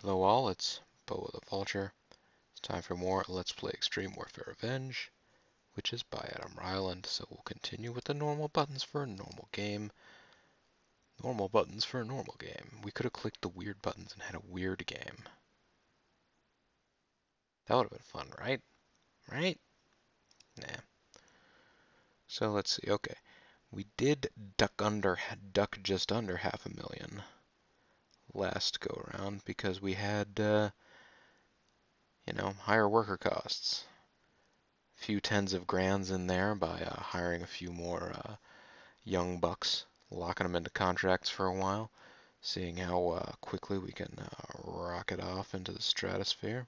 Hello all, it's Boa the Vulture. It's time for more Let's Play Extreme Warfare Revenge, which is by Adam Ryland, so we'll continue with the normal buttons for a normal game. Normal buttons for a normal game. We could have clicked the weird buttons and had a weird game. That would have been fun, right? Right? Nah. So let's see, okay. We did duck just under 500,000 last go around because we had, higher worker costs. Few tens of grands in there by hiring a few more young bucks, locking them into contracts for a while, seeing how quickly we can rocket off into the stratosphere.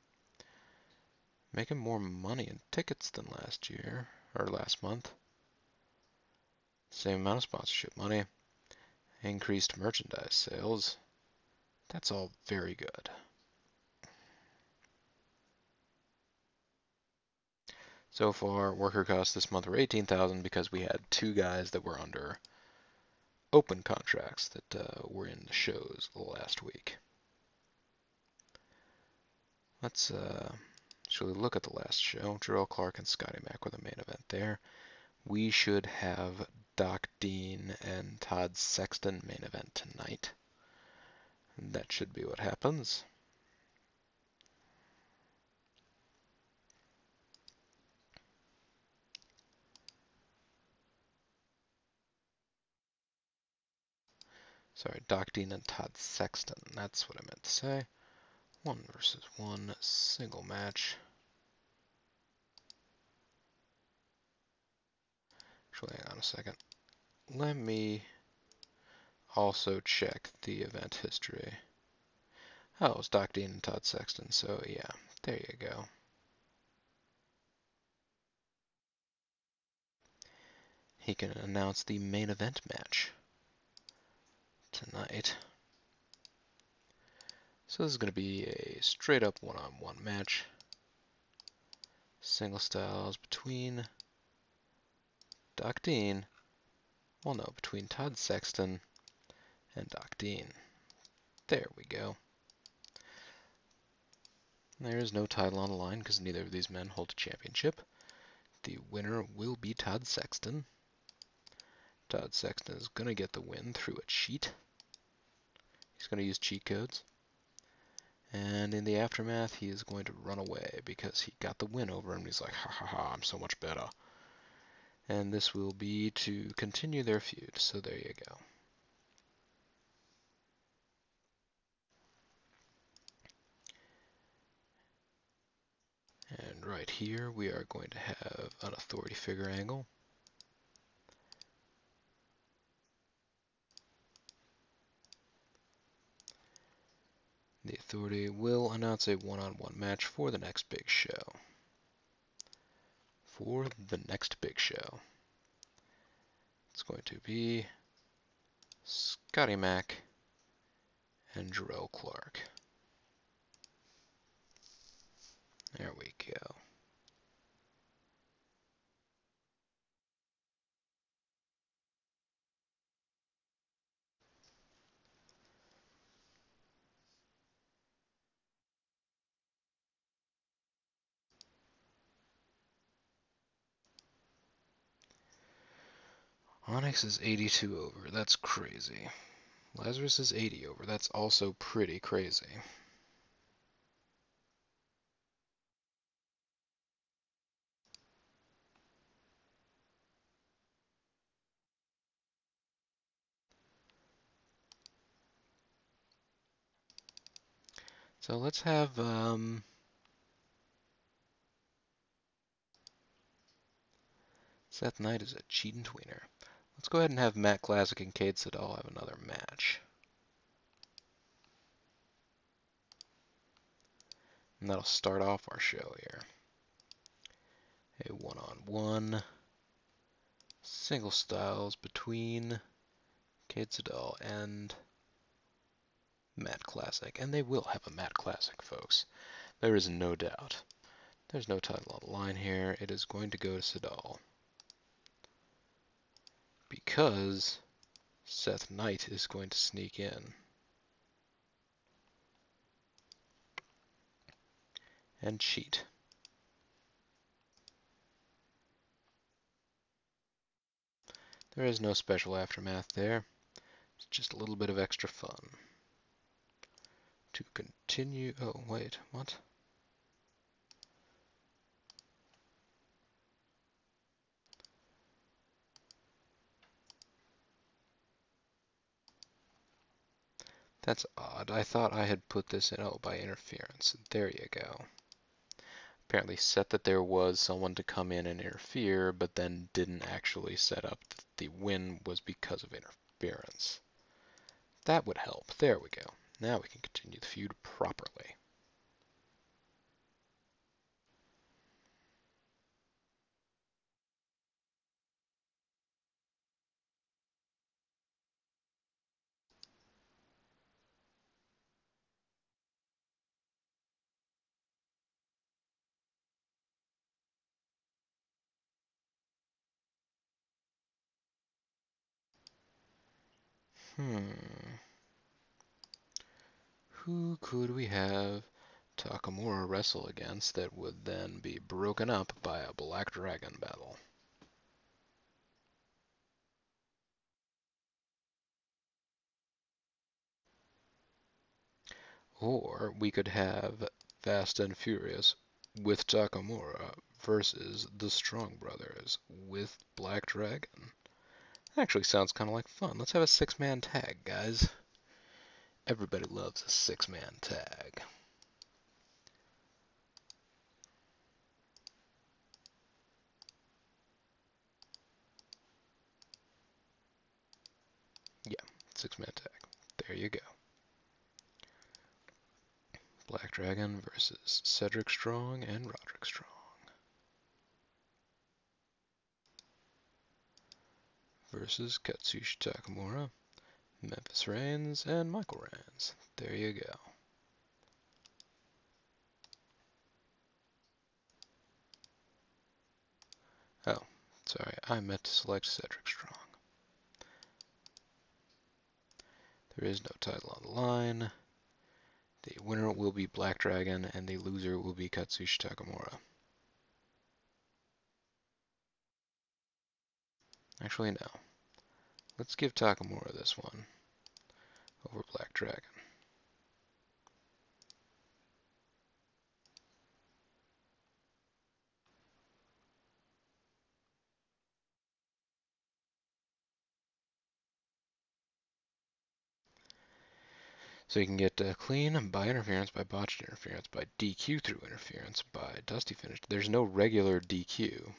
Making more money in tickets than last year, or last month. Same amount of sponsorship money. Increased merchandise sales. That's all very good. So far, worker costs this month were 18,000 because we had two guys that were under open contracts that were in the shows last week. Let's actually look at the last show. Jarrell Clark and Scotty Mack were the main event there. We should have Doc Dean and Todd Sexton main event tonight. That should be what happens. Sorry, Doc Dean and Todd Sexton. That's what I meant to say. 1 versus 1 single match. Actually, hang on a second. Let me also check the event history. Oh, it's Doc Dean and Todd Sexton, so yeah, there you go. He can announce the main event match tonight. So this is going to be a straight up one-on-one match. Single styles between Doc Dean, well no, between Todd Sexton and Doc Dean. There we go. There is no title on the line because neither of these men hold a championship. The winner will be Todd Sexton. Todd Sexton is going to get the win through a cheat. He's going to use cheat codes. And in the aftermath, he is going to run away because he got the win over him. He's like, ha ha ha, I'm so much better. And this will be to continue their feud. So there you go. And right here, we are going to have an authority figure angle. The authority will announce a one-on-one match for the next big show. For the next big show. It's going to be Scotty Mack and Jarrell Clark. There we go. Onyx is 82 over. That's crazy. Lazarus is 80 over. That's also pretty crazy. So let's have Seth Knight is a cheating tweener. Let's go ahead and have Matt Classic and Cade Siddall have another match. And that'll start off our show here. A one-on-one single styles between Cade Siddall and Matt Classic. And they will have a Matt Classic, folks. There is no doubt. There's no title on the line here. It is going to go to Siddall. Because Seth Knight is going to sneak in. and cheat. There is no special aftermath there. It's just a little bit of extra fun. To continue, oh wait, what? That's odd. I thought I had put this in, oh, by interference. There you go. Apparently set that there was someone to come in and interfere, but then didn't actually set up that the win was because of interference. That would help. There we go. Now we can continue the feud properly. Who could we have Takamura wrestle against that would then be broken up by a Black Dragon battle? Or we could have Fast and Furious with Takamura versus the Strong Brothers with Black Dragon. Actually sounds kind of like fun. Let's have a six-man tag, guys. Everybody loves a six-man tag. Yeah, six-man tag. There you go. Black Dragon versus Cedric Strong and Roderick Strong. Versus Katsushi Takamura, Memphis Reigns, and Michael Reigns. There you go. Oh, sorry, I meant to select Cedric Strong. There is no title on the line. The winner will be Black Dragon, and the loser will be Katsushi Takamura. Actually, no. Let's give Takamura this one over Black Dragon. So you can get clean by interference, by botched interference, by DQ through interference, by dusty finish. There's no regular DQ.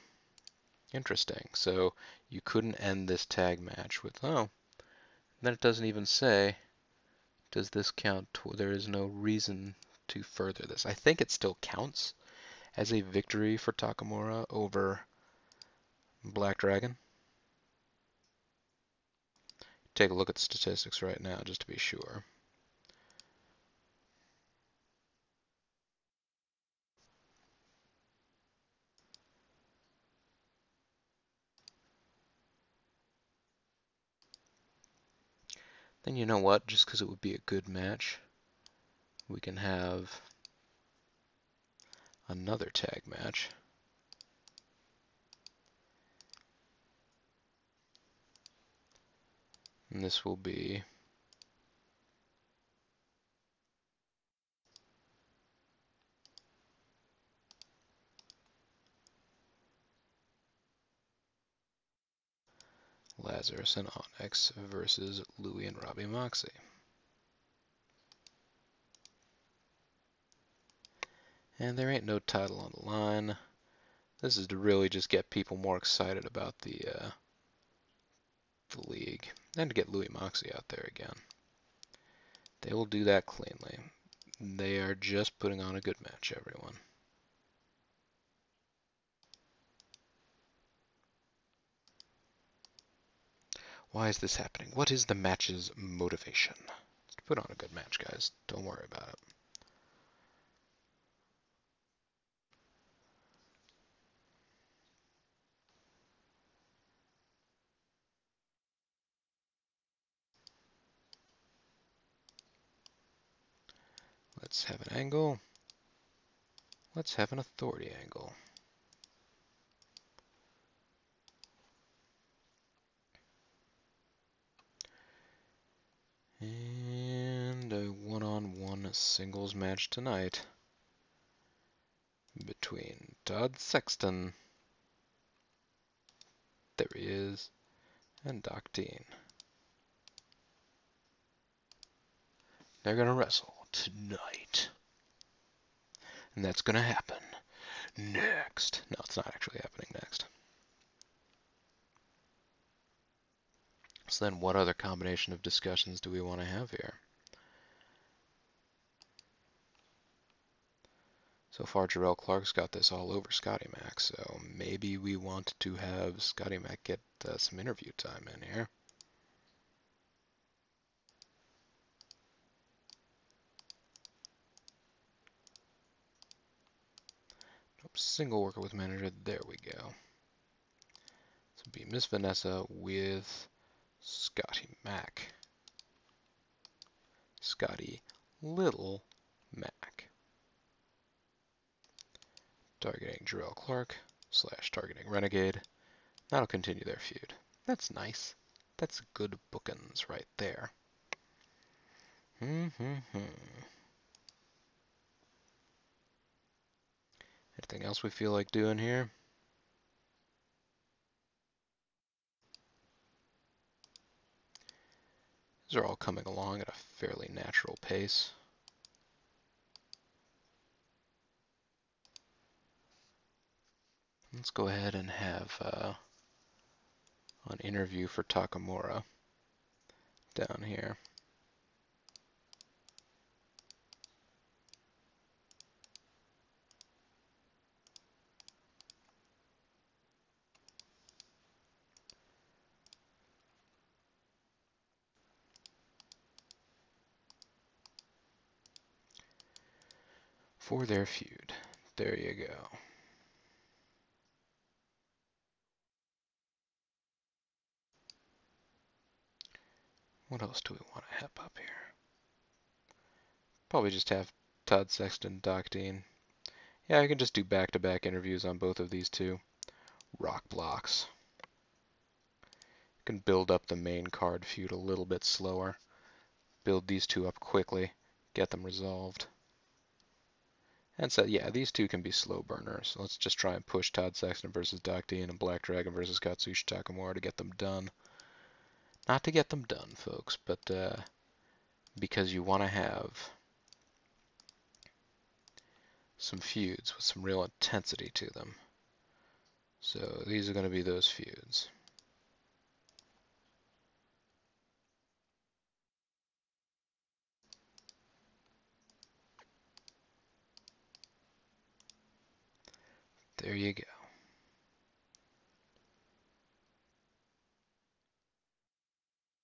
Interesting. So you couldn't end this tag match with, oh, then it doesn't even say, does this count? There is no reason to further this. I think it still counts as a victory for Takamura over Black Dragon. Take a look at the statistics right now just to be sure. Then you know what? Just because it would be a good match, we can have another tag match. And this will be Lazarus and Onyx versus Louis and Robbie Moxley. And there ain't no title on the line. This is to really just get people more excited about the league, and to get Louis Moxley out there again. They will do that cleanly. They are just putting on a good match, everyone. Why is this happening? What is the match's motivation? It's to put on a good match, guys. Don't worry about it. Let's have an angle. Let's have an authority angle. And a one-on-one singles match tonight between Todd Sexton, there he is, and Doc Dean. They're gonna wrestle tonight. And that's gonna happen next. No, it's not actually happening next. So then what other combination of discussions do we want to have here? So far, Jarrell Clark's got this all over Scotty Mac, so maybe we want to have Scotty Mac get some interview time in here. Nope, single worker with manager, there we go. So it'd be Miss Vanessa with Scotty Mac. Scotty Little Mac. Targeting Jarrell Clark / targeting Renegade. That'll continue their feud. That's nice. That's good bookings right there. Anything else we feel like doing here? These are all coming along at a fairly natural pace. Let's go ahead and have an interview for Takamura down here. For their feud. There you go. What else do we want to have up here? Probably just have Todd Sexton, Doc Dean. Yeah, I can just do back-to-back interviews on both of these two. Rock blocks. Can build up the main card feud a little bit slower. Build these two up quickly. Get them resolved. And so, yeah, these two can be slow burners. So let's just try and push Todd Sexton versus Doc Dean and Black Dragon versus Katsushi Takamura to get them done. Not to get them done, folks, but because you want to have some feuds with some real intensity to them. So these are going to be those feuds. There you go.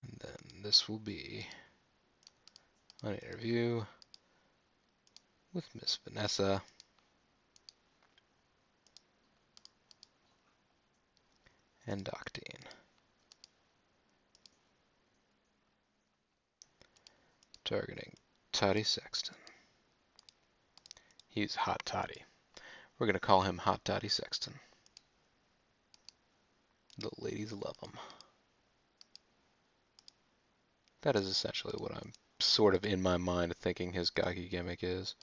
And then this will be an interview with Miss Vanessa and Doc Dean. Targeting Toddy Sexton. He's Hot Toddy. We're going to call him Hot Toddy Sexton. The ladies love him. That is essentially what I'm sort of in my mind thinking his Gaki gimmick is.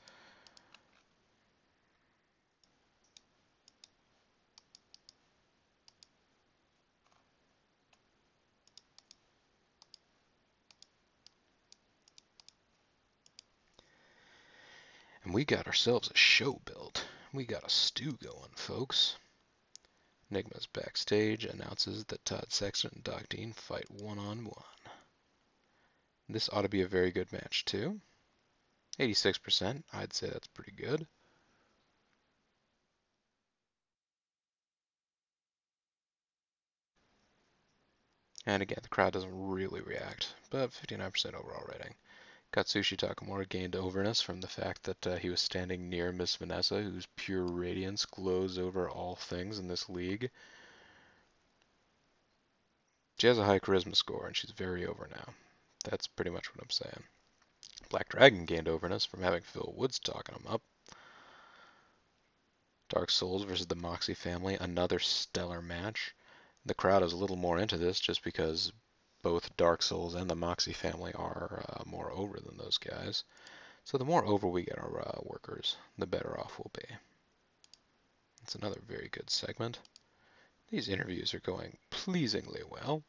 And we got ourselves a show built. We got a stew going, folks. Enigma's backstage announces that Todd Sexton and Doc Dean fight one-on-one. This ought to be a very good match, too. 86%, I'd say that's pretty good. And again, the crowd doesn't really react, but 59% overall rating. Katsushi Takamura gained overness from the fact that he was standing near Miss Vanessa, whose pure radiance glows over all things in this league. She has a high charisma score, and she's very over now. That's pretty much what I'm saying. Black Dragon gained overness from having Phil Woods talking him up. Dark Souls versus the Moxie family, another stellar match. The crowd is a little more into this just because both Dark Souls and the Moxie family are more over than those guys. So the more over we get our workers, the better off we'll be. It's another very good segment. These interviews are going pleasingly well.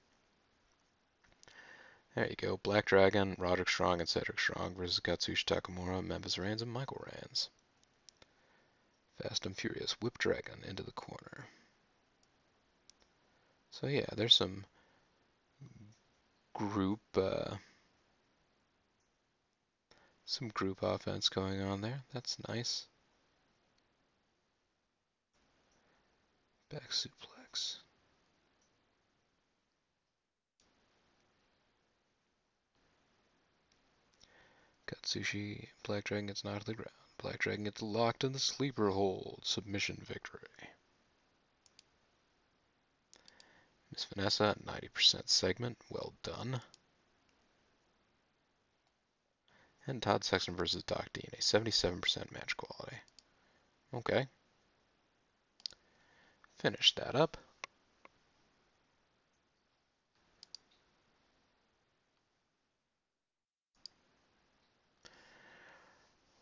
There you go. Black Dragon, Roderick Strong, and Cedric Strong versus Katsushi Takamura, Memphis Reigns, and Michael Reigns. Fast and Furious Whip Dragon into the corner. So yeah, there's some group offense going on there. That's nice. Back suplex. Katsushi, Black Dragon gets knocked to the ground. Black Dragon gets locked in the sleeper hold. Submission victory. Miss Vanessa, 90% segment. Well done. And Todd Sexton versus Doc Dean, a 77% match quality. Okay. Finish that up.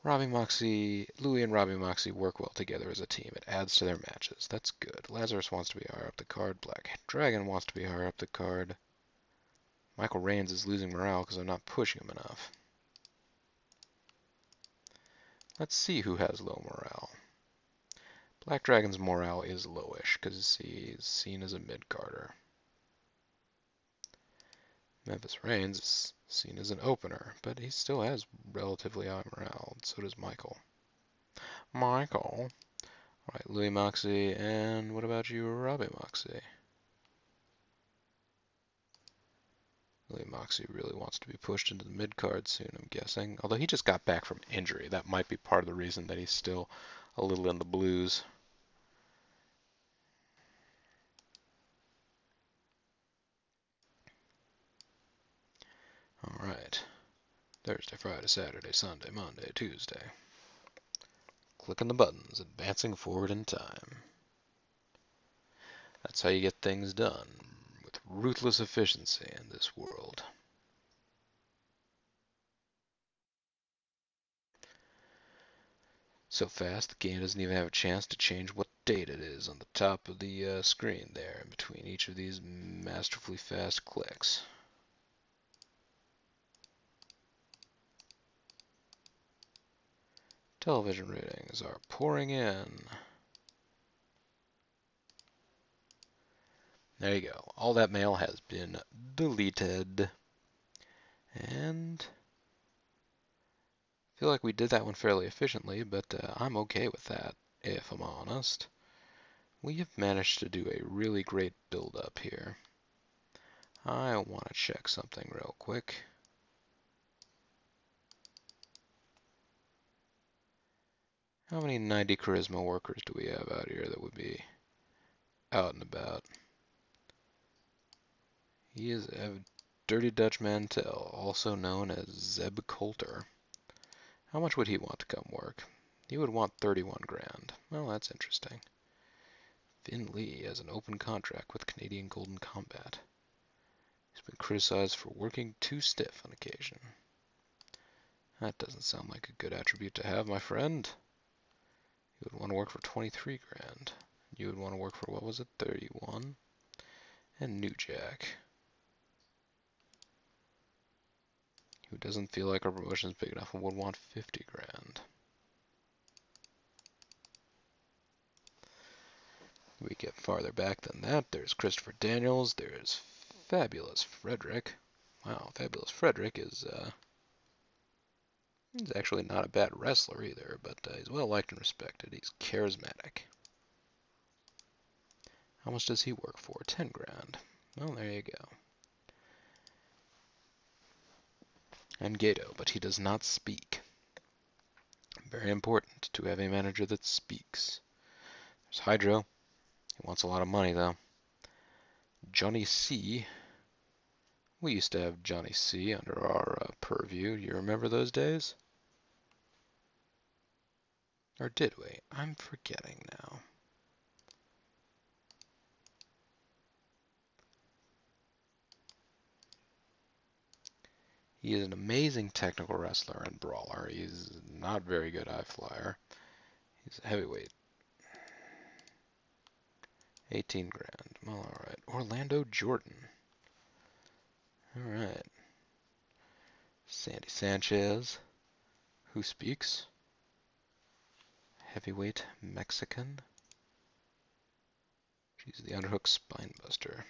Louis and Robbie Moxley work well together as a team. It adds to their matches. That's good. Lazarus wants to be higher up the card. Black Dragon wants to be higher up the card. Michael Reigns is losing morale because I'm not pushing him enough. Let's see who has low morale. Black Dragon's morale is lowish because he's seen as a mid-carder. Memphis Reigns is seen as an opener, but he still has relatively high morale. So does Michael. Michael. Alright, Louis Moxley, and what about you, Robbie Moxley? Louis Moxley really wants to be pushed into the mid-card soon, I'm guessing. Although he just got back from injury. That might be part of the reason that he's still a little in the blues. Alright. Thursday, Friday, Saturday, Sunday, Monday, Tuesday. Clicking the buttons, advancing forward in time. That's how you get things done, with ruthless efficiency in this world. So fast, the game doesn't even have a chance to change what date it is on the top of the screen there, in between each of these masterfully fast clicks. Television ratings are pouring in. There you go. All that mail has been deleted. And I feel like we did that one fairly efficiently, but I'm okay with that, if I'm honest. We have managed to do a really great build-up here. I want to check something real quick. How many 90 charisma workers do we have out here that would be out and about? He is a Dirty Dutch Mantel, also known as Zeb Coulter. How much would he want to come work? He would want 31 grand. Well, that's interesting. Vin Lee has an open contract with Canadian Golden Combat. He's been criticized for working too stiff on occasion. That doesn't sound like a good attribute to have, my friend. You would want to work for 23 grand. You would want to work for, what was it, 31? And New Jack, who doesn't feel like our promotion is big enough and would want 50 grand. We get farther back than that. There's Christopher Daniels. There's Fabulous Frederick. Wow, Fabulous Frederick is he's actually not a bad wrestler either, but he's well liked and respected. He's charismatic. How much does he work for? 10 grand. Well, there you go. And Gato, but he does not speak. Very important to have a manager that speaks. There's Hydro. He wants a lot of money, though. Johnny C. We used to have Johnny C under our purview. Do you remember those days? Or did we? I'm forgetting now. He is an amazing technical wrestler and brawler. He's not very good high flyer. He's a heavyweight. 18 grand. Well, alright. Orlando Jordan. Alright. Sandy Sanchez. Who speaks? Heavyweight Mexican. She's the underhook spinebuster.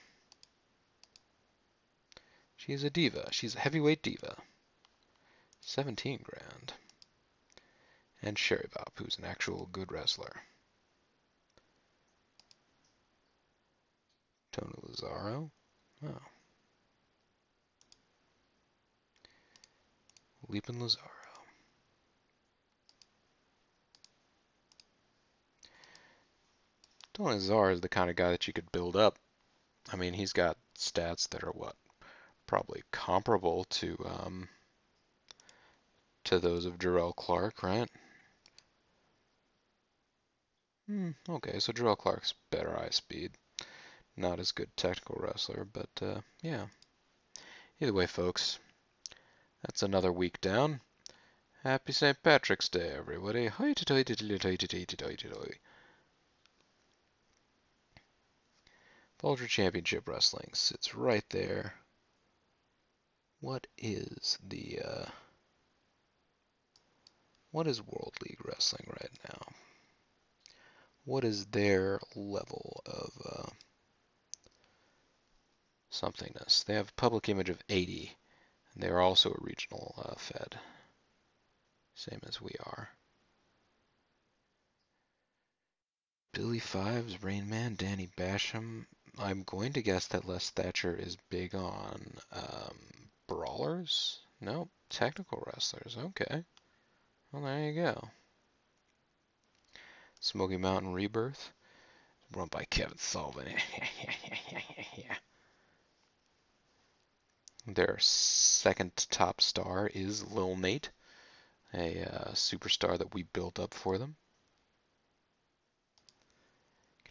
She's a diva. She's a heavyweight diva. 17 grand. And Sherry Bop, who's an actual good wrestler. Tony Lazaro. Oh. Leapin' Lazaro. Tony Lazaro is the kind of guy that you could build up. I mean, he's got stats that are what? Probably comparable to those of Jarrell Clark, right? Okay, so Jarrell Clark's better eye speed. Not as good technical wrestler, but yeah. Either way, folks, that's another week down. Happy St. Patrick's Day, everybody. Vulture Championship Wrestling sits right there. What is what is World League Wrestling right now? What is their level of somethingness? They have a public image of 80, and they are also a regional fed, same as we are. Billy Fives, Rain Man, Danny Basham. I'm going to guess that Les Thatcher is big on brawlers? Nope, technical wrestlers. Okay. Well, there you go. Smoky Mountain Rebirth, run by Kevin Sullivan. Yeah. Their second top star is Lil Nate, a superstar that we built up for them.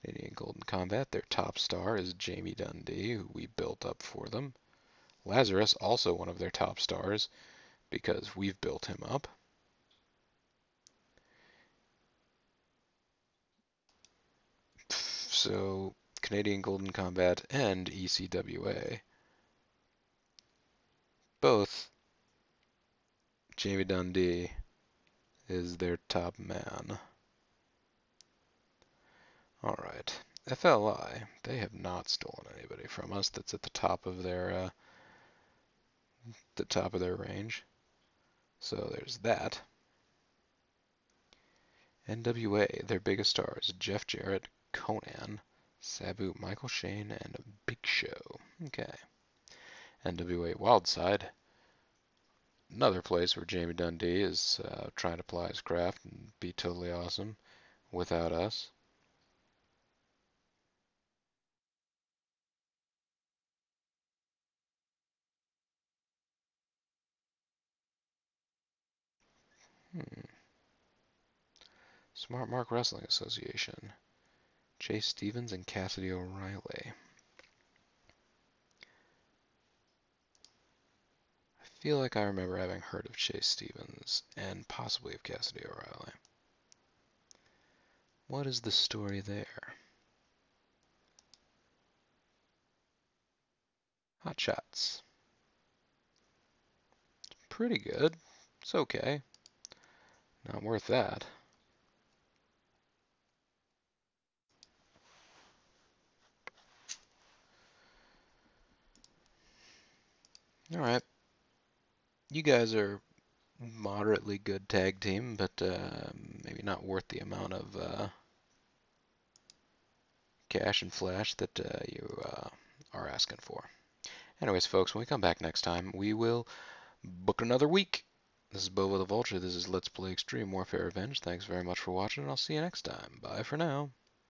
Canadian Golden Combat, their top star is Jamie Dundee, who we built up for them. Lazarus, also one of their top stars, because we've built him up. So, Canadian Golden Combat and ECWA, both Jamie Dundee is their top man. Alright, FLI, they have not stolen anybody from us that's at the top of their range. So there's that. NWA, their biggest stars, Jeff Jarrett, Conan, Sabu, Michael Shane, and Big Show. Okay. NWA Wildside, another place where Jamie Dundee is trying to ply his craft and be totally awesome without us. Smart Mark Wrestling Association, Chase Stevens and Cassidy O'Reilly. I feel like I remember having heard of Chase Stevens and possibly of Cassidy O'Reilly. What is the story there? Hot Shots. Pretty good. It's okay. Not worth that. Alright. You guys are moderately good tag team, but maybe not worth the amount of cash and flash that you are asking for. Anyways, folks, when we come back next time, we will book another week. This is Bobo the Vulture. This is Let's Play Extreme Warfare Revenge. Thanks very much for watching, and I'll see you next time. Bye for now.